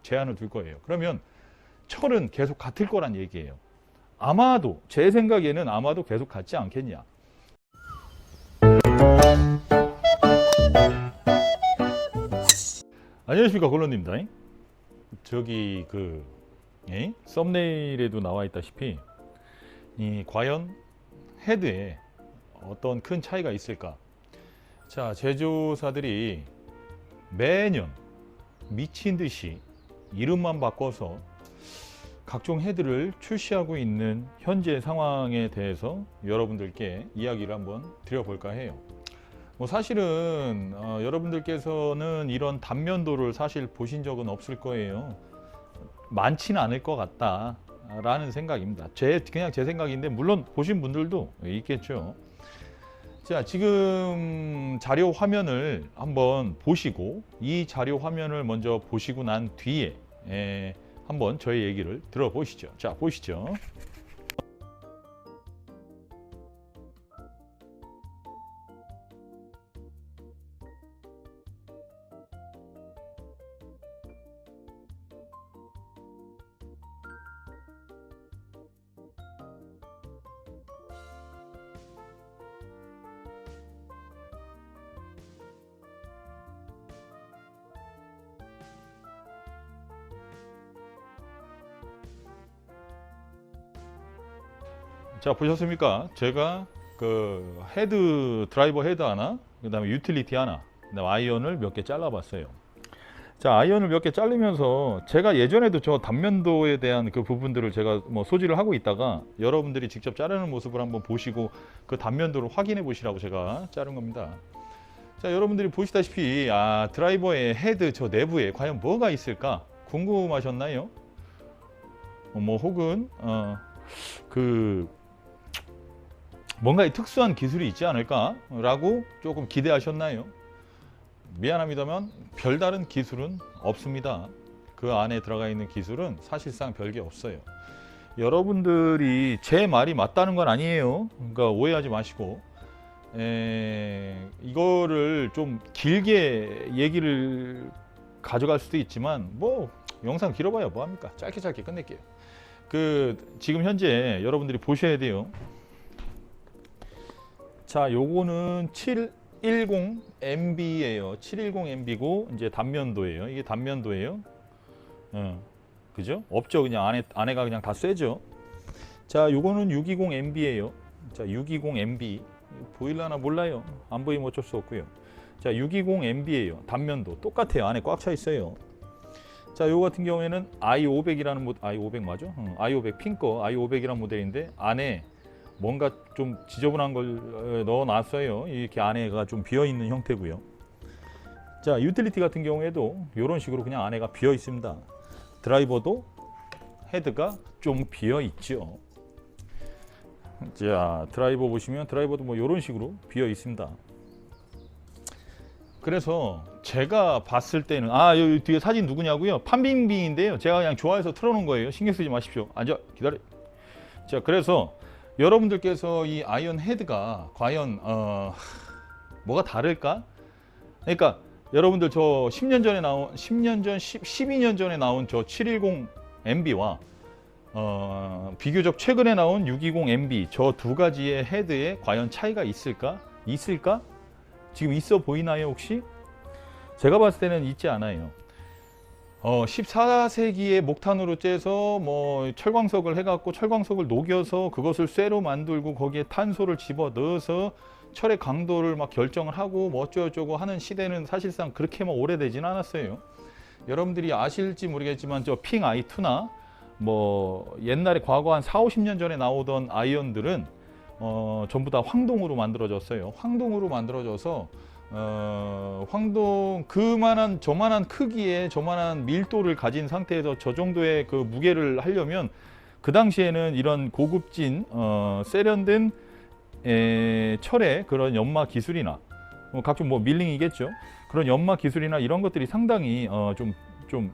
제한을 둘 거예요. 그러면 철은 계속 같을 거란 얘기예요. 아마도 제 생각에는 아마도 계속 같지 않겠냐. 안녕하십니까, 곤로입니다. 저기 썸네일에도 나와 있다시피 과연 헤드에 어떤 큰 차이가 있을까? 자, 제조사들이 매년 미친 듯이 이름만 바꿔서 각종 헤드를 출시하고 있는 현재 상황에 대해서 여러분들께 이야기를 한번 드려볼까 해요. 사실은 여러분들께서는 이런 단면도를 사실 보신 적은 없을 거예요. 많지는 않을 것 같다라는 생각입니다. 그냥 제 생각인데 물론 보신 분들도 있겠죠. 자, 지금 자료 화면을 한번 보시고 이 자료 화면을 먼저 보시고 난 뒤에 한번 저희 얘기를 들어보시죠. 자, 보시죠. 자, 보셨습니까? 제가 드라이버 헤드 하나, 그 다음에 유틸리티 하나, 그 다음에 아이언을 몇 개 잘라봤어요. 자, 아이언을 몇 개 자르면서 제가 예전에도 저 단면도에 대한 그 부분들을 제가 소지를 하고 있다가 여러분들이 직접 자르는 모습을 한번 보시고 그 단면도를 확인해 보시라고 제가 자른 겁니다. 자, 여러분들이 보시다시피 드라이버의 헤드 저 내부에 과연 뭐가 있을까 궁금하셨나요? 혹은 뭔가 특수한 기술이 있지 않을까 라고 조금 기대하셨나요? 미안합니다만 별다른 기술은 없습니다. 그 안에 들어가 있는 기술은 사실상 별게 없어요. 여러분들이 제 말이 맞다는 건 아니에요. 그러니까 오해하지 마시고 이거를 좀 길게 얘기를 가져갈 수도 있지만 영상 길어봐야 뭐합니까? 짧게 끝낼게요. 지금 현재 여러분들이 보셔야 돼요. 자, 요거는 710MB예요. 710MB고 이제 단면도예요. 이게 단면도예요. 그죠? 없죠. 그냥 안에가 그냥 다 쇠죠. 자, 요거는 620MB예요. 자, 620MB 보일라나 몰라요. 안 보이면 어쩔 수 없고요. 자, 620MB예요. 단면도 똑같아요. 안에 꽉 차 있어요. 자, 요거 같은 경우에는 i500이라는 i500 맞아? i500 핑거 i500이라는 모델인데 안에 뭔가 좀 지저분한 걸 넣어놨어요. 이렇게 안에가 좀 비어있는 형태고요. 자, 유틸리티 같은 경우에도 이런 식으로 그냥 안에가 비어 있습니다. 드라이버도 헤드가 좀 비어 있죠. 자, 드라이버 보시면 드라이버도 이런 식으로 비어 있습니다. 그래서 제가 봤을 때는 여기 뒤에 사진 누구냐고요? 판빙빙인데요. 제가 그냥 좋아해서 틀어놓은 거예요. 신경 쓰지 마십시오. 앉아, 기다려. 자, 그래서 여러분들께서 이 아이언 헤드가 과연 뭐가 다를까? 그러니까 여러분들 저 12년 전에 나온 저 710MB와 비교적 최근에 나온 620MB 저 두 가지의 헤드에 과연 차이가 있을까? 지금 있어 보이나요, 혹시? 제가 봤을 때는 있지 않아요. 14세기에 목탄으로 째서 철광석을 해갖고 철광석을 녹여서 그것을 쇠로 만들고 거기에 탄소를 집어 넣어서 철의 강도를 막 결정을 하고 어쩌고저쩌고 하는 시대는 사실상 그렇게 오래되진 않았어요. 여러분들이 아실지 모르겠지만 저 핑 i2나 옛날에 과거 한 40-50년 전에 나오던 아이언들은 전부 다 황동으로 만들어졌어요. 황동으로 만들어져서 저만한 크기에 저만한 밀도를 가진 상태에서 저 정도의 그 무게를 하려면 그 당시에는 이런 고급진 세련된 철의 그런 연마 기술이나 각종 밀링이겠죠. 그런 연마 기술이나 이런 것들이 상당히 좀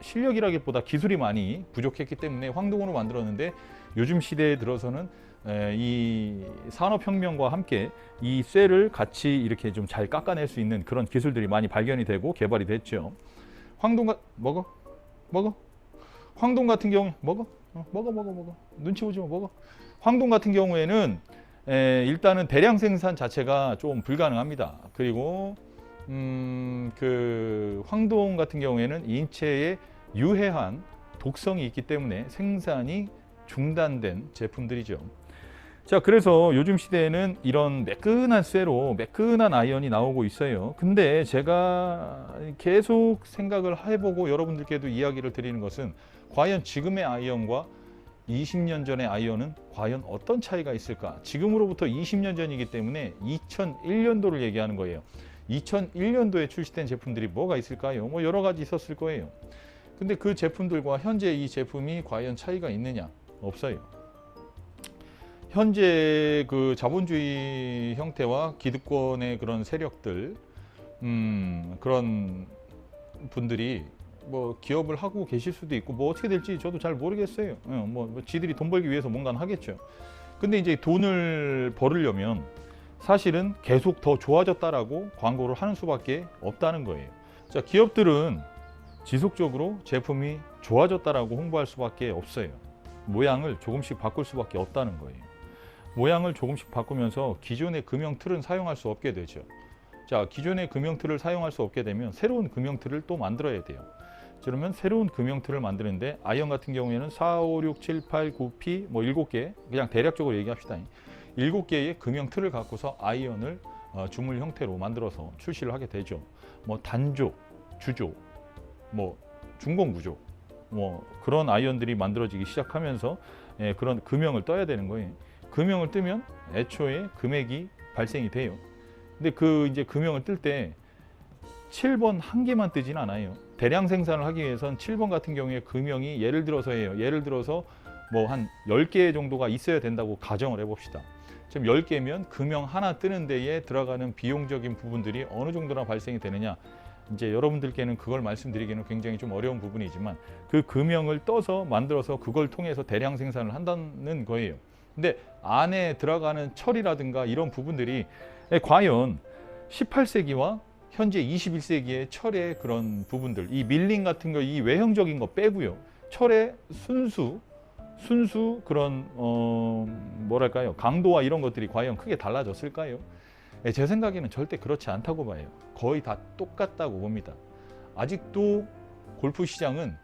실력이라기보다 기술이 많이 부족했기 때문에 황동으로 만들었는데 요즘 시대에 들어서는 이 산업혁명과 함께 이 쇠를 같이 이렇게 좀 잘 깎아낼 수 있는 그런 기술들이 많이 발견이 되고 개발이 됐죠. 황동가 먹어? 먹어. 황동 같은 경우에 먹어. 먹어. 눈치 보지 마. 먹어. 황동 같은 경우에는 일단은 대량 생산 자체가 좀 불가능합니다. 그리고 그 황동 같은 경우에는 인체에 유해한 독성이 있기 때문에 생산이 중단된 제품들이죠. 자, 그래서 요즘 시대에는 이런 매끈한 쇠로 매끈한 아이언이 나오고 있어요. 근데 제가 계속 생각을 해보고 여러분들께도 이야기를 드리는 것은 과연 지금의 아이언과 20년 전의 아이언은 과연 어떤 차이가 있을까? 지금으로부터 20년 전이기 때문에 2001년도를 얘기하는 거예요. 2001년도에 출시된 제품들이 뭐가 있을까요? 뭐 여러 가지 있었을 거예요. 근데 그 제품들과 현재 이 제품이 과연 차이가 있느냐? 없어요. 현재 그 자본주의 형태와 기득권의 그런 세력들, 그런 분들이 뭐 기업을 하고 계실 수도 있고 뭐 어떻게 될지 저도 잘 모르겠어요. 뭐 지들이 돈 벌기 위해서 뭔가 하겠죠. 근데 이제 돈을 벌으려면 사실은 계속 더 좋아졌다라고 광고를 하는 수밖에 없다는 거예요. 자, 기업들은 지속적으로 제품이 좋아졌다라고 홍보할 수밖에 없어요. 모양을 조금씩 바꿀 수밖에 없다는 거예요. 모양을 조금씩 바꾸면서 기존의 금형 틀은 사용할 수 없게 되죠. 자, 기존의 금형 틀을 사용할 수 없게 되면 새로운 금형 틀을 또 만들어야 돼요. 그러면 새로운 금형 틀을 만드는데 아이언 같은 경우에는 4, 5, 6, 7, 8, 9P 뭐 7개, 그냥 대략적으로 얘기합시다. 7개의 금형 틀을 갖고서 아이언을 주물 형태로 만들어서 출시를 하게 되죠. 뭐 단조, 주조, 뭐 중공구조, 뭐 그런 아이언들이 만들어지기 시작하면서 그런 금형을 떠야 되는 거예요. 금형을 뜨면 애초에 금액이 발생이 돼요. 근데 그 이제 금형을 뜰 때 7번 한 개만 뜨진 않아요. 대량 생산을 하기 위해선 7번 같은 경우에 금형이 예를 들어서 뭐 한 10개 정도가 있어야 된다고 가정을 해봅시다. 지금 10개면 금형 하나 뜨는 데에 들어가는 비용적인 부분들이 어느 정도나 발생이 되느냐, 이제 여러분들께는 그걸 말씀드리기는 굉장히 좀 어려운 부분이지만 그 금형을 떠서 만들어서 그걸 통해서 대량 생산을 한다는 거예요. 근데 안에 들어가는 철이라든가 이런 부분들이 과연 18세기와 현재 21세기의 철의 그런 부분들, 이 밀링 같은 거, 이 외형적인 거 빼고요, 철의 순수 그런 뭐랄까요, 강도와 이런 것들이 과연 크게 달라졌을까요? 제 생각에는 절대 그렇지 않다고 봐요. 거의 다 똑같다고 봅니다. 아직도 골프 시장은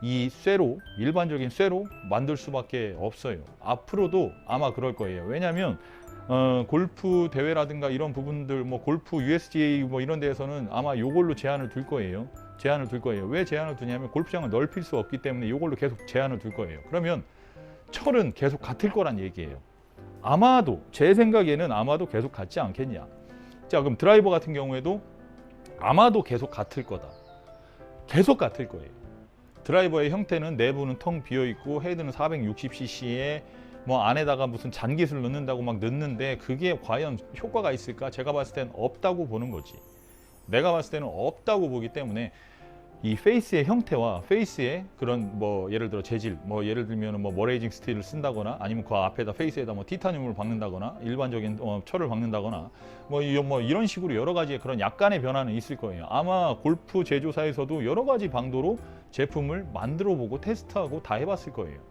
이 쇠로, 일반적인 쇠로 만들 수밖에 없어요. 앞으로도 아마 그럴 거예요. 왜냐하면 골프 대회라든가 이런 부분들, 뭐 골프 USGA 뭐 이런 데에서는 아마 이걸로 제한을 둘 거예요. 왜 제한을 두냐면 골프장을 넓힐 수 없기 때문에 이걸로 계속 제한을 둘 거예요. 그러면 철은 계속 같을 거란 얘기예요. 아마도 제 생각에는 아마도 계속 같지 않겠냐. 자, 그럼 드라이버 같은 경우에도 아마도 계속 같을 거다. 계속 같을 거예요. 드라이버의 형태는 내부는 텅 비어 있고 헤드는 460cc에 뭐 안에다가 무슨 잔깃을 넣는다고 막 넣는데 그게 과연 효과가 있을까? 제가 봤을 때는 없다고 보는 거지. 내가 봤을 때는 없다고 보기 때문에 이 페이스의 형태와 페이스의 그런 뭐 예를 들어 재질, 뭐 예를 들면 뭐 머레이징 스틸을 쓴다거나 아니면 그 앞에다 페이스에다 뭐 티타늄을 박는다거나 일반적인 철을 박는다거나 뭐 이런 식으로 여러 가지의 그런 약간의 변화는 있을 거예요. 아마 골프 제조사에서도 여러 가지 방도로 제품을 만들어 보고 테스트하고 다 해봤을 거예요.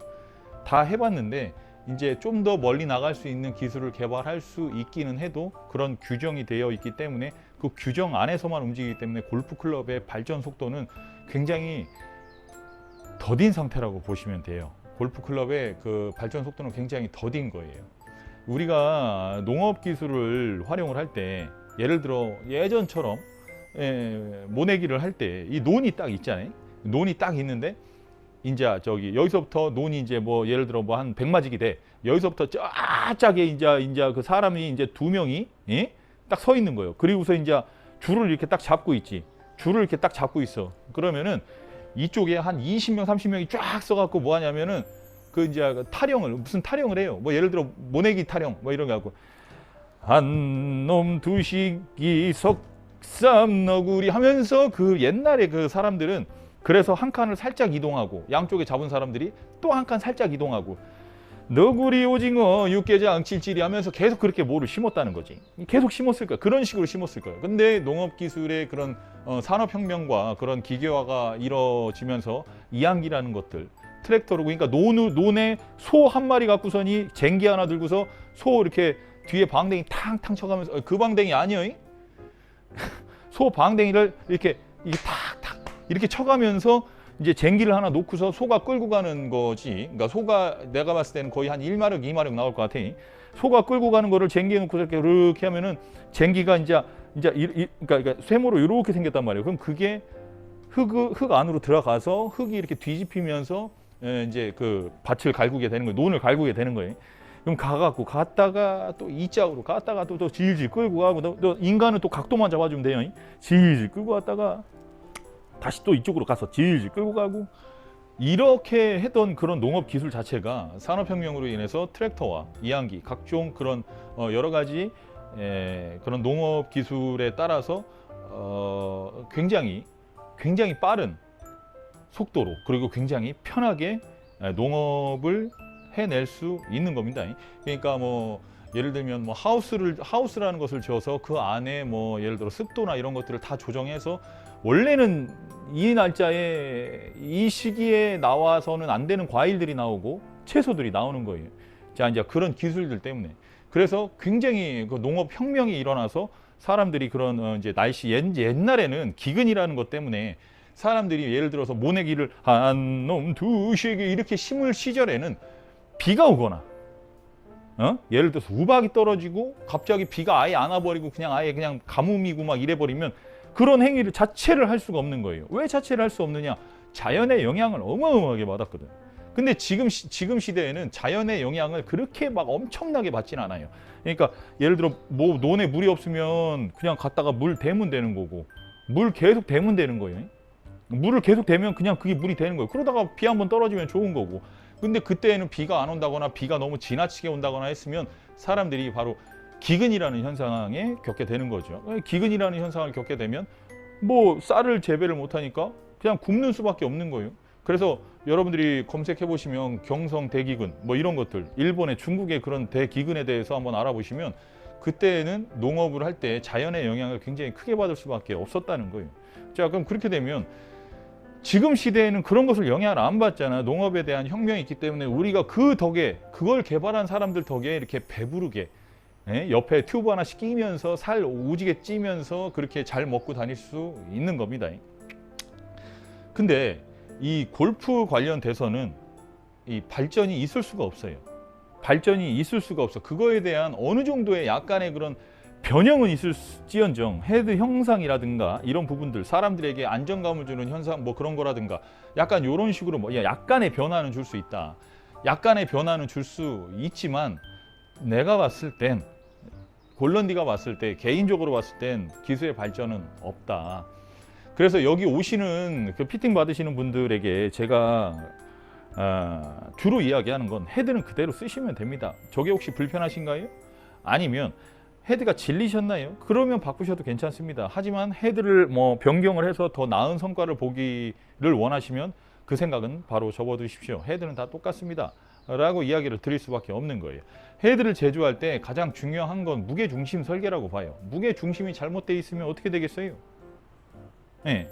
다 해봤는데 이제 좀 더 멀리 나갈 수 있는 기술을 개발할 수 있기는 해도 그런 규정이 되어 있기 때문에 그 규정 안에서만 움직이기 때문에 골프 클럽의 발전 속도는 굉장히 더딘 상태라고 보시면 돼요. 골프 클럽의 그 발전 속도는 굉장히 더딘 거예요. 우리가 농업 기술을 활용을 할 때 예를 들어 예전처럼 모내기를 할 때 이 논이 딱 있잖아요. 논이 딱 있는데 이제 저기 여기서부터 논이 이제 뭐 예를 들어 뭐 한 100마직이 돼. 여기서부터 쫙쫙에 이제 그 사람이 이제 2명이 딱 서 있는 거예요. 그리고서 이제 줄을 이렇게 딱 잡고 있지. 줄을 이렇게 딱 잡고 있어. 그러면은 이쪽에 한 20명, 30명이 쫙 써갖고 뭐 하냐면은 그 이제 무슨 타령을 해요. 뭐 예를 들어 모내기 타령 뭐 이런 거 갖고 한 놈 두식이 석삼 너구리 하면서 그 옛날에 그 사람들은 그래서 한 칸을 살짝 이동하고 양쪽에 잡은 사람들이 또 한 칸 살짝 이동하고 너구리, 오징어, 육개장, 찔찔이 하면서 계속 그렇게 뭐를 심었다는 거지. 계속 심었을 거야. 그런 식으로 심었을 거야. 근데 농업기술의 그런 산업혁명과 그런 기계화가 이루어지면서 이항기라는 것들, 트랙터로, 그러니까 논에 소 한 마리 갖고서니 쟁기 하나 들고서 소 이렇게 뒤에 방댕이 탕탕 쳐가면서, 그 방댕이 아니에요? 소 방댕이를 이렇게 탁탁 이렇게 쳐가면서 이제 쟁기를 하나 놓고서 소가 끌고 가는 거지. 그러니까 소가 내가 봤을 때는 거의 한 1마력, 2마력 나올 것 같아. 소가 끌고 가는 거를 쟁기에 놓고 이렇게 하면은 쟁기가 그러니까 쇠모로 이렇게 생겼단 말이에요. 그럼 그게 흙 안으로 들어가서 흙이 이렇게 뒤집히면서 이제 그 밭을 갈구게 되는 거예요. 논을 갈구게 되는 거예요. 그럼 갔다가 또 이짝으로 갔다가 또 질질 끌고 가고, 또 인간은 또 각도만 잡아주면 돼요. 질질 끌고 갔다가 다시 또 이쪽으로 가서 질질 끌고 가고, 이렇게 했던 그런 농업 기술 자체가 산업혁명으로 인해서 트랙터와 이항기, 각종 그런 여러 가지 그런 농업 기술에 따라서 굉장히 빠른 속도로, 그리고 굉장히 편하게 농업을 해낼 수 있는 겁니다. 그러니까 뭐 예를 들면 뭐 하우스라는 것을 지어서 그 안에 뭐 예를 들어 습도나 이런 것들을 다 조정해서, 원래는 이 날짜에 이 시기에 나와서는 안 되는 과일들이 나오고 채소들이 나오는 거예요. 자, 이제 그런 기술들 때문에. 그래서 굉장히 그 농업 혁명이 일어나서 사람들이 그런 이제 날씨, 옛날에는 기근이라는 것 때문에 사람들이 예를 들어서 모내기를 한 놈 두시기 이렇게 심을 시절에는 비가 오거나, 예를 들어서 우박이 떨어지고 갑자기 비가 아예 안 와버리고 그냥 가뭄이고 막 이래버리면 그런 행위를 자체를 할 수가 없는 거예요. 왜 자체를 할 수 없느냐? 자연의 영향을 어마어마하게 받았거든. 근데 지금 시대에는 자연의 영향을 그렇게 막 엄청나게 받진 않아요. 그러니까 예를 들어 뭐 논에 물이 없으면 그냥 갔다가 물 대면 되는 거고, 물 계속 대면 되는 거예요. 물을 계속 대면 그냥 그게 물이 되는 거예요. 그러다가 비 한번 떨어지면 좋은 거고. 근데 그때는 비가 안 온다거나 비가 너무 지나치게 온다거나 했으면 사람들이 바로 기근이라는 현상에 겪게 되는 거죠. 기근이라는 현상을 겪게 되면 뭐 쌀을 재배를 못하니까 그냥 굶는 수밖에 없는 거예요. 그래서 여러분들이 검색해 보시면 경성 대기근 뭐 이런 것들, 일본의 중국의 그런 대기근에 대해서 한번 알아보시면 그때는 농업을 할 때 자연의 영향을 굉장히 크게 받을 수밖에 없었다는 거예요. 자, 그럼 그렇게 되면 지금 시대에는 그런 것을 영향을 안 받잖아. 농업에 대한 혁명이 있기 때문에 우리가 그 덕에, 그걸 개발한 사람들 덕에 이렇게 배부르게 옆에 튜브 하나씩 끼면서 살 오지게 찌면서 그렇게 잘 먹고 다닐 수 있는 겁니다. 근데 이 골프 관련돼서는 이 발전이 있을 수가 없어요. 발전이 있을 수가 없어. 그거에 대한 어느 정도의 약간의 그런 변형은 있을지언정 헤드 형상이라든가 이런 부분들, 사람들에게 안정감을 주는 현상 뭐 그런 거라든가 약간 이런 식으로 뭐 약간의 변화는 줄 수 있다. 약간의 변화는 줄 수 있지만 내가 봤을 땐, 골런디가 봤을 때, 개인적으로 봤을 땐 기술의 발전은 없다. 그래서 여기 오시는 그 피팅 받으시는 분들에게 제가 주로 이야기하는 건 헤드는 그대로 쓰시면 됩니다. 저게 혹시 불편하신가요? 아니면 헤드가 질리셨나요? 그러면 바꾸셔도 괜찮습니다. 하지만 헤드를 뭐 변경을 해서 더 나은 성과를 보기를 원하시면 그 생각은 바로 접어두십시오. 헤드는 다 똑같습니다. 라고 이야기를 드릴 수밖에 없는 거예요. 헤드를 제조할 때 가장 중요한 건 무게중심 설계라고 봐요. 무게중심이 잘못되어 있으면 어떻게 되겠어요? 네.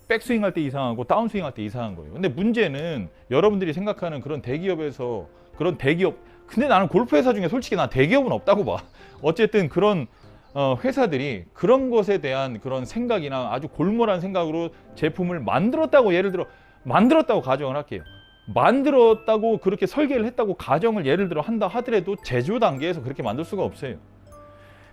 백스윙 할 때 이상하고 다운스윙 할 때 이상한 거예요. 근데 문제는 여러분들이 생각하는 그런 대기업에서, 그런 대기업, 근데 나는 골프 회사 중에 솔직히 난 대기업은 없다고 봐. 어쨌든 그런 회사들이 그런 것에 대한 그런 생각이나 아주 골몰한 생각으로 제품을 만들었다고, 예를 들어 만들었다고 가정을 할게요. 만들었다고 그렇게 설계를 했다고 가정을 예를 들어 한다 하더라도 제조 단계에서 그렇게 만들 수가 없어요.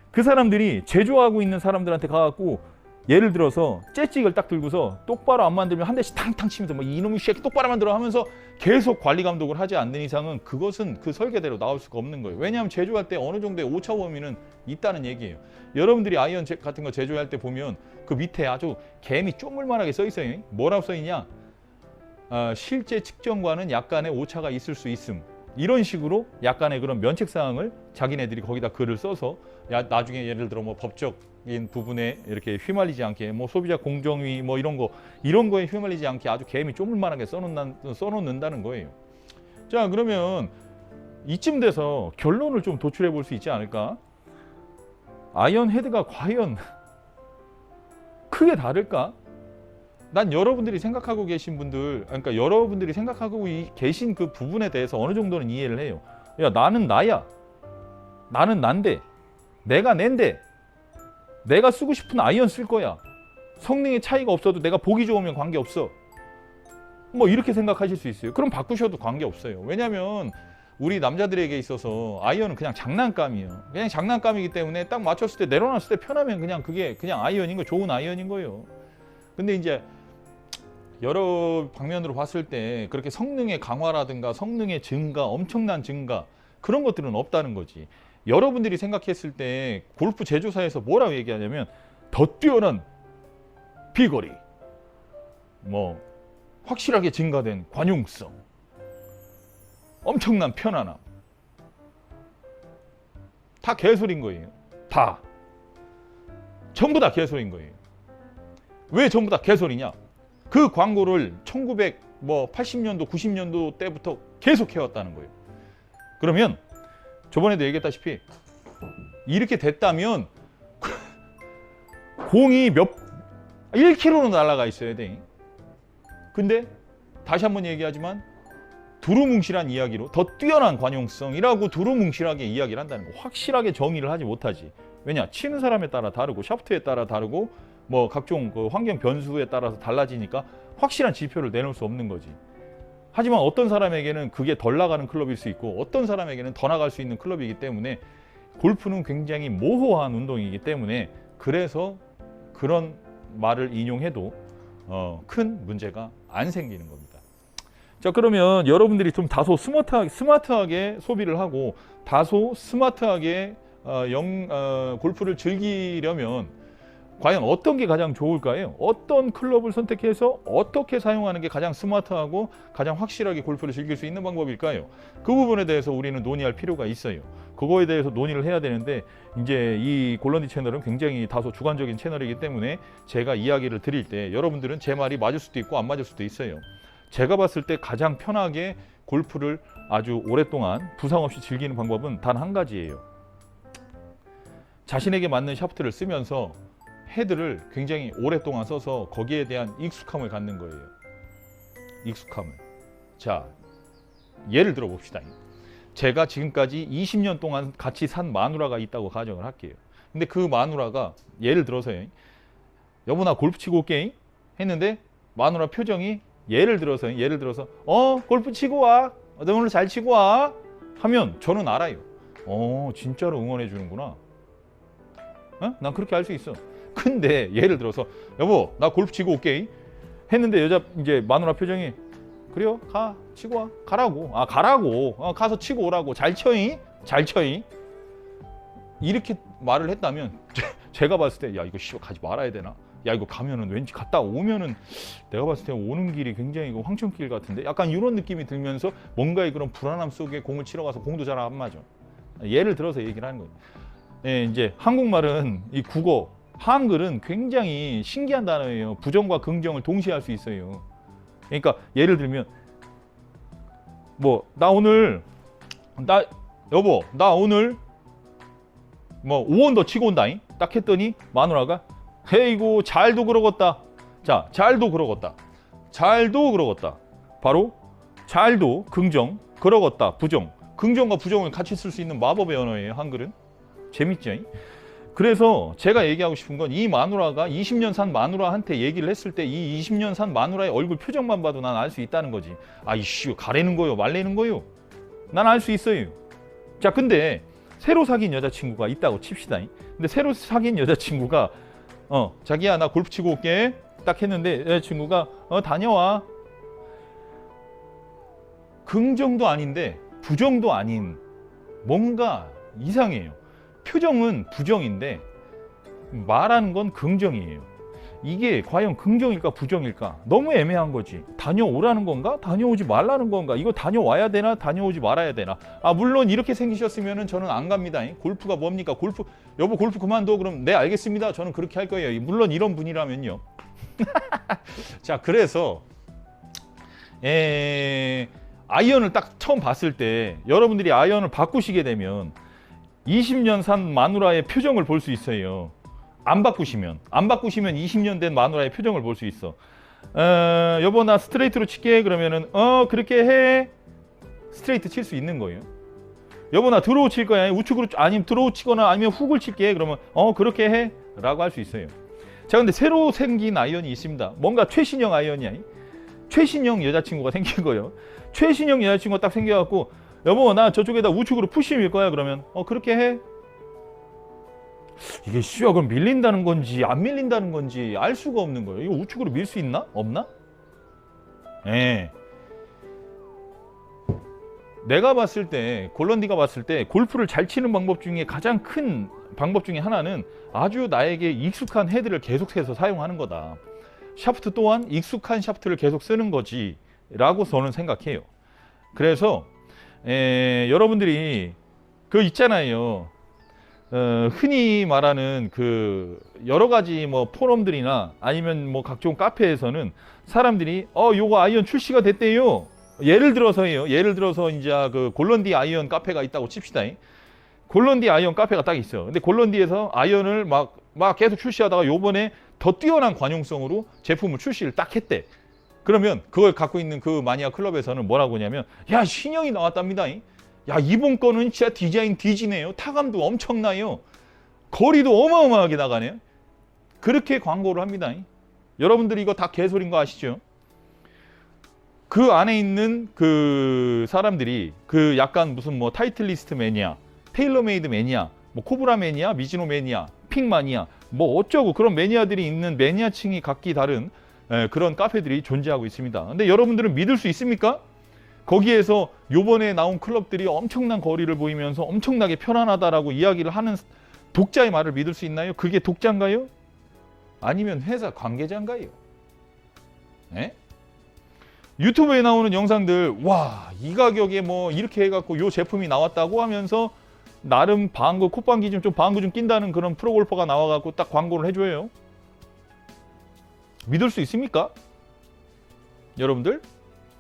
그 사람들이 제조하고 있는 사람들한테 가갖고 예를 들어서 재찍을 딱 들고서 똑바로 안 만들면 한 대씩 탕탕 치면서 뭐 이놈의 쉐키 똑바로 만들어 하면서 계속 관리 감독을 하지 않는 이상은 그것은 그 설계대로 나올 수가 없는 거예요. 왜냐하면 제조할 때 어느 정도의 오차 범위는 있다는 얘기예요. 여러분들이 아이언 같은 거 제조할 때 보면 그 밑에 아주 개미 쪼물만하게 써 있어요. 뭐라고 써 있냐? 실제 측정과는 약간의 오차가 있을 수 있음. 이런 식으로 약간의 그런 면책사항을 자기네들이 거기다 글을 써서 나중에 예를 들어 뭐 법적인 부분에 이렇게 휘말리지 않게, 뭐 소비자 공정위 뭐 이런 거에 휘말리지 않게 아주 개미 쪼물만하게 써놓는다는 거예요. 자, 그러면 이쯤 돼서 결론을 좀 도출해 볼 수 있지 않을까? 아이언 헤드가 과연 크게 다를까? 난 여러분들이 생각하고 계신 분들, 그러니까 여러분들이 생각하고 계신 그 부분에 대해서 어느 정도는 이해를 해요. 야, 나는 나야. 나는 난데. 내가 낸데. 내가 쓰고 싶은 아이언 쓸 거야. 성능의 차이가 없어도 내가 보기 좋으면 관계없어. 뭐 이렇게 생각하실 수 있어요. 그럼 바꾸셔도 관계없어요. 왜냐면 우리 남자들에게 있어서 아이언은 그냥 장난감이에요. 그냥 장난감이기 때문에 딱 맞췄을 때 내려놨을 때 편하면 그냥 그게 그냥 아이언인 거, 좋은 아이언인 거예요. 근데 이제 여러 방면으로 봤을 때 그렇게 성능의 강화라든가 성능의 증가, 엄청난 증가 그런 것들은 없다는 거지. 여러분들이 생각했을 때 골프 제조사에서 뭐라고 얘기하냐면 더 뛰어난 비거리, 뭐 확실하게 증가된 관용성, 엄청난 편안함, 다 개소리인 거예요. 다 전부 다 개소리인 거예요. 왜 전부 다 개소리냐? 그 광고를 1980년도 90년도 때부터 계속 해왔다는 거예요. 그러면 저번에도 얘기했다시피 이렇게 됐다면 공이 1km로 날아가 있어야 돼. 근데 다시 한번 얘기하지만 두루뭉실한 이야기로 더 뛰어난 관용성이라고 두루뭉실하게 이야기를 한다는 거. 확실하게 정의를 하지 못하지. 왜냐? 치는 사람에 따라 다르고 샤프트에 따라 다르고 뭐 각종 그 환경 변수에 따라서 달라지니까 확실한 지표를 내놓을 수 없는 거지. 하지만 어떤 사람에게는 그게 덜 나가는 클럽일 수 있고 어떤 사람에게는 더 나갈 수 있는 클럽이기 때문에 골프는 굉장히 모호한 운동이기 때문에 그래서 그런 말을 인용해도 큰 문제가 안 생기는 겁니다. 자, 그러면 여러분들이 좀 다소 스마트하게 소비를 하고 다소 스마트하게 골프를 즐기려면 과연 어떤 게 가장 좋을까요? 어떤 클럽을 선택해서 어떻게 사용하는 게 가장 스마트하고 가장 확실하게 골프를 즐길 수 있는 방법일까요? 그 부분에 대해서 우리는 논의할 필요가 있어요. 그거에 대해서 논의를 해야 되는데 이제 이 골런디 채널은 굉장히 다소 주관적인 채널이기 때문에 제가 이야기를 드릴 때 여러분들은 제 말이 맞을 수도 있고 안 맞을 수도 있어요. 제가 봤을 때 가장 편하게 골프를 아주 오랫동안 부상 없이 즐기는 방법은 단 한 가지예요. 자신에게 맞는 샤프트를 쓰면서 헤드를 굉장히 오랫동안 써서 거기에 대한 익숙함을 갖는 거예요. 익숙함을. 자, 예를 들어 봅시다. 제가 지금까지 20년 동안 같이 산 마누라가 있다고 가정을 할게요. 근데 그 마누라가 예를 들어서요. 여보 나 골프 치고 올게 했는데 마누라 표정이 예를 들어서 골프 치고 와. 너 오늘 잘 치고 와. 하면 저는 알아요. 진짜로 응원해 주는구나. 난 그렇게 알 수 있어. 근데 예를 들어서 여보 나 골프 치고 올게 했는데 이제 마누라 표정이 그래요 가 치고 와 가라고 가서 치고 오라고 잘 쳐잉 이렇게 말을 했다면 제가 봤을 때 야 이거 가지 말아야 되나, 야 이거 가면은 왠지 갔다 오면은 내가 봤을 때 오는 길이 굉장히 황천길 같은데 약간 이런 느낌이 들면서 뭔가의 그런 불안함 속에 공을 치러 가서 공도 잘 안 맞아. 예를 들어서 얘기를 하는 거예요. 네, 이제 한국말은 이 국어 한글은 굉장히 신기한 단어예요. 부정과 긍정을 동시에 할 수 있어요. 그러니까 예를 들면 뭐 여보 나 오늘 뭐 5원 더 치고 온다잉 딱 했더니 마누라가 헤이고 잘도 그러겠다. 자, 잘도 그러겠다. 바로 잘도 긍정, 그러겠다 부정. 긍정과 부정을 같이 쓸 수 있는 마법의 언어예요. 한글은. 재밌죠? 그래서 제가 얘기하고 싶은 건 이 마누라가 20년 산 마누라한테 얘기를 했을 때 이 20년 산 마누라의 얼굴 표정만 봐도 난 알 수 있다는 거지. 이씨 가래는 거요 말래는 거요. 난 알 수 있어요. 자, 근데 새로 사귄 여자친구가 있다고 칩시다. 근데 새로 사귄 여자친구가 자기야 나 골프 치고 올게 딱 했는데 여자친구가 다녀와. 긍정도 아닌데 부정도 아닌 뭔가 이상해요. 표정은 부정인데 말하는 건 긍정이에요. 이게 과연 긍정일까 부정일까 너무 애매한 거지. 다녀오라는 건가 다녀오지 말라는 건가, 이거 다녀와야 되나 다녀오지 말아야 되나. 물론 이렇게 생기셨으면 저는 안 갑니다. 골프가 뭡니까? 여보 골프 그만둬. 그럼 네 알겠습니다. 저는 그렇게 할 거예요. 물론 이런 분이라면요. 아이언을 딱 처음 봤을 때 여러분들이 아이언을 바꾸시게 되면 20년 산 마누라의 표정을 볼 수 있어요. 안 바꾸시면 20년 된 마누라의 표정을 볼 수 있어. 여보 나 스트레이트로 칠게. 그러면은 그렇게 해. 스트레이트 칠 수 있는 거예요. 여보 나 드로우 칠 거야. 우측으로 아니면 드로우 치거나 아니면 훅을 칠게. 그러면 그렇게 해 라고 할 수 있어요. 자, 근데 새로 생긴 아이언이 있습니다. 뭔가 최신형 아이언이야. 최신형 여자친구가 생긴 거예요. 최신형 여자친구가 딱 생겨갖고 여보 나 저쪽에다 우측으로 푸시 밀 거야. 그러면 그렇게 해. 이게 그럼 밀린다는 건지 안 밀린다는 건지 알 수가 없는 거예요. 이거 우측으로 밀 수 있나? 없나? 예. 내가 봤을 때, 골런디가 봤을 때 골프를 잘 치는 방법 중에 가장 큰 방법 중에 하나는 아주 나에게 익숙한 헤드를 계속해서 사용하는 거다. 샤프트 또한 익숙한 샤프트를 계속 쓰는 거지 라고 저는 생각해요. 그래서 여러분들이 그 있잖아요. 흔히 말하는 그 여러 가지 뭐 포럼들이나 아니면 뭐 각종 카페에서는 사람들이 요거 아이언 출시가 됐대요. 예를 들어서요. 예를 들어서 이제 그 골런디 아이언 카페가 있다고 칩시다. 골런디 아이언 카페가 딱 있어요. 근데 골런디에서 아이언을 막 계속 출시하다가 요번에 더 뛰어난 관용성으로 제품을 출시를 딱 했대. 그러면 그걸 갖고 있는 그 마니아 클럽에서는 뭐라고 하냐면 야 신형이 나왔답니다. 야 이번 거는 진짜 디자인 뒤지네요. 타감도 엄청나요. 거리도 어마어마하게 나가네요. 그렇게 광고를 합니다. 여러분들이 이거 다 개소리인 거 아시죠? 그 안에 있는 그 사람들이 그 약간 무슨 뭐 타이틀리스트 매니아, 테일러메이드 매니아, 뭐 코브라 매니아, 미즈노 매니아, 핑 마니아, 뭐 어쩌고 그런 매니아들이 있는 매니아층이 각기 다른 그런 카페들이 존재하고 있습니다. 근데 여러분들은 믿을 수 있습니까? 거기에서 요번에 나온 클럽들이 엄청난 거리를 보이면서 엄청나게 편안하다라고 이야기를 하는 독자의 말을 믿을 수 있나요? 그게 독자인가요? 아니면 회사 관계자인가요? 네? 유튜브에 나오는 영상들 와 이 가격에 뭐 이렇게 해갖고 요 제품이 나왔다고 하면서 나름 방구 콧방귀 좀 방구 좀 낀다는 그런 프로골퍼가 나와갖고 딱 광고를 해줘요. 믿을 수 있습니까? 여러분들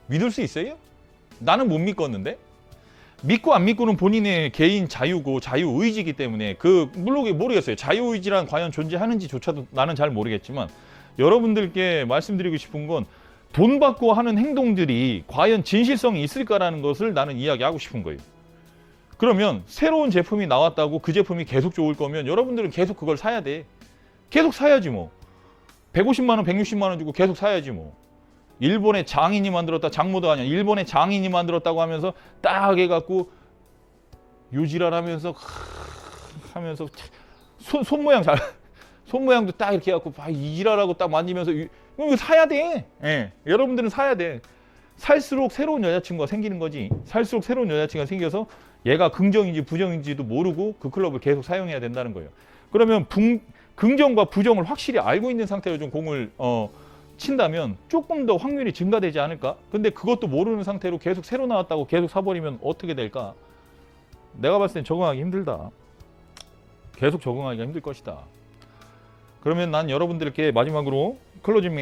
믿을 수 있어요? 나는 못 믿겠는데. 믿고 안 믿고는 본인의 개인 자유고 자유의지이기 때문에 물론 모르겠어요. 자유의지란 과연 존재하는지조차도 나는 잘 모르겠지만 여러분들께 말씀드리고 싶은 건 돈 받고 하는 행동들이 과연 진실성이 있을까라는 것을 나는 이야기하고 싶은 거예요. 그러면 새로운 제품이 나왔다고 그 제품이 계속 좋을 거면 여러분들은 계속 그걸 사야 돼. 계속 사야지 뭐. 150만 원, 160만 원 주고 계속 사야지 뭐. 일본의 장인이 만들었다. 장모도 아니야. 일본의 장인이 만들었다고 하면서 딱 해갖고 요지랄하면서 하면서 손 모양 손 모양도 딱 이렇게 해갖고 이지랄하고 딱 만지면서 이거 사야 돼. 예, 여러분들은 사야 돼. 살수록 새로운 여자친구가 생기는 거지. 살수록 새로운 여자친구가 생겨서 얘가 긍정인지 부정인지도 모르고 그 클럽을 계속 사용해야 된다는 거예요. 그러면 긍정과 부정을 확실히 알고 있는 상태로 좀 공을 친다면 조금 더 확률이 증가되지 않을까? 근데 그것도 모르는 상태로 계속 새로 나왔다고 계속 사버리면 어떻게 될까? 내가 봤을 땐 적응하기 힘들다. 계속 적응하기가 힘들 것이다. 그러면 난 여러분들께 마지막으로 클로징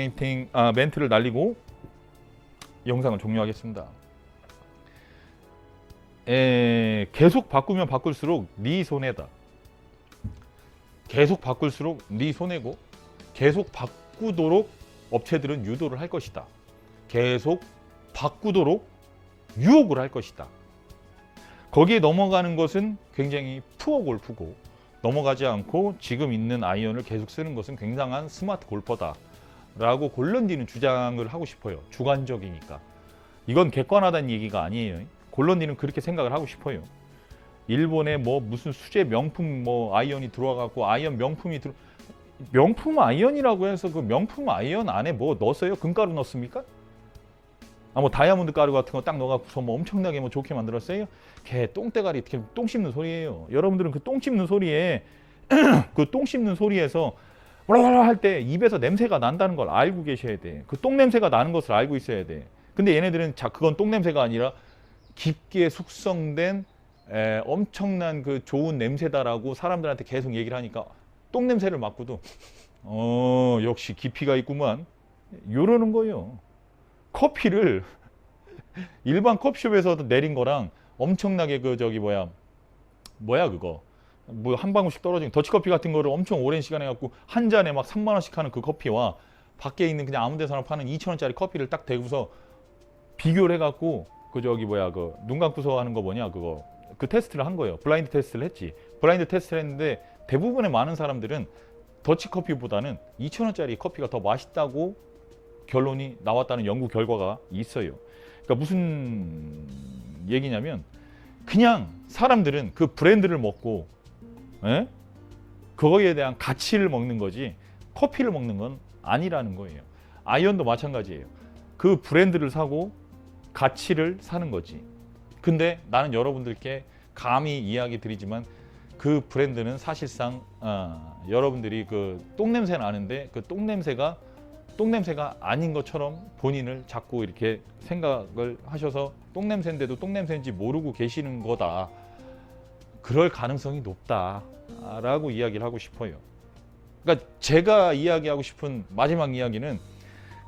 멘트를 날리고 영상을 종료하겠습니다. 계속 바꾸면 바꿀수록 네 손해다. 계속 바꿀수록 네 손해고 계속 바꾸도록 업체들은 유도를 할 것이다. 계속 바꾸도록 유혹을 할 것이다. 거기에 넘어가는 것은 굉장히 푸어 골프고 넘어가지 않고 지금 있는 아이언을 계속 쓰는 것은 굉장한 스마트 골퍼다 라고 골런디는 주장을 하고 싶어요. 주관적이니까. 이건 객관하다는 얘기가 아니에요. 골런디는 그렇게 생각을 하고 싶어요. 일본에 뭐 무슨 수제 명품 뭐 아이언이 들어와갖고 아이언 명품 아이언이라고 해서 그 명품 아이언 안에 뭐 넣었어요? 금가루 넣습니까? 뭐 다이아몬드 가루 같은 거 딱 넣어갖고서 뭐 엄청나게 뭐 좋게 만들었어요? 걔 똥대가리 이렇게 똥 씹는 소리예요. 여러분들은 그 똥 씹는 소리에 그 똥 씹는 소리에서 뭐라 할 때 입에서 냄새가 난다는 걸 알고 계셔야 돼. 그 똥 냄새가 나는 것을 알고 있어야 돼. 근데 얘네들은 그건 똥 냄새가 아니라 깊게 숙성된 엄청난 그 좋은 냄새다라고 사람들한테 계속 얘기를 하니까 똥 냄새를 맡고도 역시 깊이가 있구만 이러는 거예요. 커피를 일반 커피숍에서 내린 거랑 엄청나게 그 저기 뭐야 그거 뭐 한 방울씩 떨어진 더치커피 같은 거를 엄청 오랜 시간 해갖고 한 잔에 막 3만 원씩 하는 그 커피와 밖에 있는 그냥 아무 데서나 파는 2천 원짜리 커피를 딱 대고서 비교를 해갖고 그 저기 뭐야 그 눈 감고서 하는 거 뭐냐 그거 그 테스트를 한 거예요. 블라인드 테스트를 했지. 블라인드 테스트를 했는데 대부분의 많은 사람들은 더치커피보다는 2천 원짜리 커피가 더 맛있다고 결론이 나왔다는 연구 결과가 있어요. 그러니까 무슨 얘기냐면 그냥 사람들은 그 브랜드를 먹고 거기에 대한 가치를 먹는 거지 커피를 먹는 건 아니라는 거예요. 아이언도 마찬가지예요. 그 브랜드를 사고 가치를 사는 거지. 근데 나는 여러분들께 감히 이야기 드리지만 그 브랜드는 사실상 여러분들이 그 똥냄새 나는데 그 똥냄새가 아닌 것처럼 본인을 자꾸 이렇게 생각을 하셔서 똥냄새인데도 똥냄새인지 모르고 계시는 거다. 그럴 가능성이 높다라고 이야기를 하고 싶어요. 그러니까 제가 이야기하고 싶은 마지막 이야기는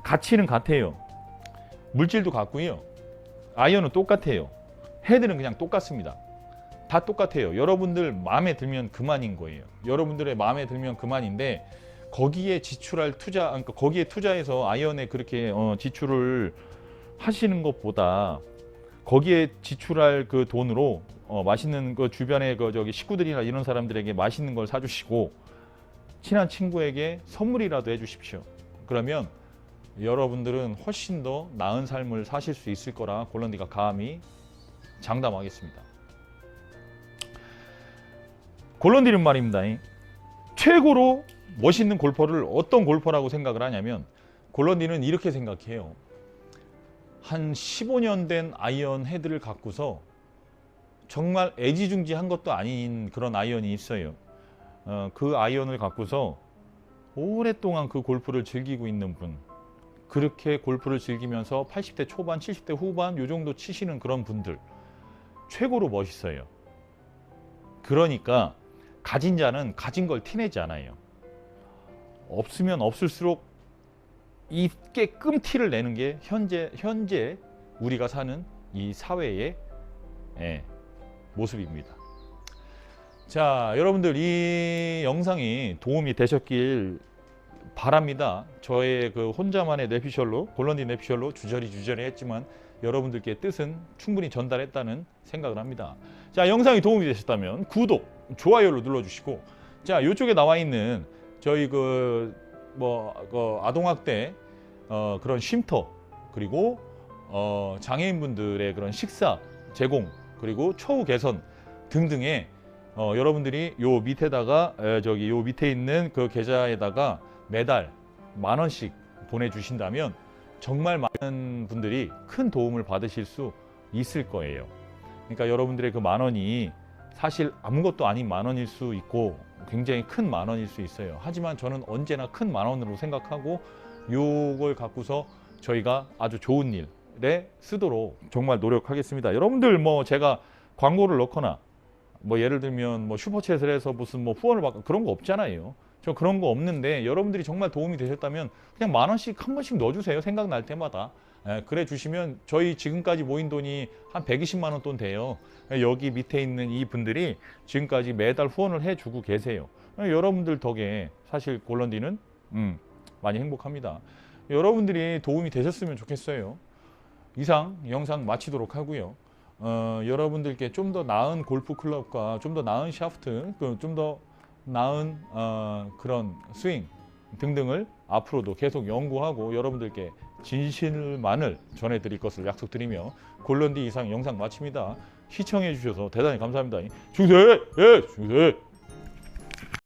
가치는 같아요. 물질도 같고요. 아이언은 똑같아요. 헤드는 그냥 똑같습니다. 다 똑같아요. 여러분들 마음에 들면 그만인 거예요. 여러분들의 마음에 들면 그만인데 거기에 지출할 투자, 그러니까 거기에 투자해서 아이언에 그렇게 지출을 하시는 것보다 거기에 지출할 그 돈으로 맛있는 그 주변에 그 저기 식구들이나 이런 사람들에게 맛있는 걸 사주시고 친한 친구에게 선물이라도 해주십시오. 그러면 여러분들은 훨씬 더 나은 삶을 사실 수 있을 거라 골런디가 감히 장담하겠습니다. 골런디는 말입니다. 최고로 멋있는 골퍼를 어떤 골퍼라고 생각을 하냐면 골런디는 이렇게 생각해요. 한 15년 된 아이언 헤드를 갖고서 정말 애지중지한 것도 아닌 그런 아이언이 있어요. 그 아이언을 갖고서 오랫동안 그 골프를 즐기고 있는 분, 그렇게 골프를 즐기면서 80대 초반, 70대 후반 요 정도 치시는 그런 분들 최고로 멋있어요. 그러니까 가진 자는 가진 걸 티내지 않아요. 없으면 없을수록 이 깨끔 티를 내는 게 현재 우리가 사는 이 사회의 모습입니다. 자, 여러분들 이 영상이 도움이 되셨길 바랍니다. 저의 그 혼자만의 뇌피셜로 골런디 뇌피셜로 주저리 했지만 여러분들께 뜻은 충분히 전달했다는 생각을 합니다. 자, 영상이 도움이 되셨다면 구독, 좋아요를 눌러주시고, 자, 이쪽에 나와 있는 저희 그 아동학대 그런 쉼터, 그리고 장애인분들의 그런 식사 제공, 그리고 처우 개선 등등의 여러분들이 요 밑에다가 요 밑에 있는 그 계좌에다가 매달 10,000원씩 보내주신다면 정말 많은 분들이 큰 도움을 받으실 수 있을 거예요. 그러니까 여러분들의 그 10,000원이 사실 아무것도 아닌 10,000원일 수 있고 굉장히 큰 10,000원일 수 있어요. 하지만 저는 언제나 큰 10,000원으로 생각하고 요걸 갖고서 저희가 아주 좋은 일에 쓰도록 정말 노력하겠습니다. 여러분들 제가 광고를 넣거나 예를 들면 슈퍼챗을 해서 무슨 후원을 받고 그런 거 없잖아요. 저 그런 거 없는데 여러분들이 정말 도움이 되셨다면 그냥 10,000원씩 한 번씩 넣어주세요. 생각날 때마다. 그래 주시면 저희 지금까지 모인 돈이 한 120만 원 돈 돼요. 여기 밑에 있는 이 분들이 지금까지 매달 후원을 해주고 계세요. 여러분들 덕에 사실 골런디는 많이 행복합니다. 여러분들이 도움이 되셨으면 좋겠어요. 이상 영상 마치도록 하고요. 여러분들께 좀 더 나은 골프 클럽과 좀 더 나은 샤프트, 좀 더 나은 그런 스윙 등등을 앞으로도 계속 연구하고 여러분들께 진실만을 전해드릴 것을 약속드리며 골런디 이상 영상 마칩니다. 시청해 주셔서 대단히 감사합니다. 중세! 예! 중세!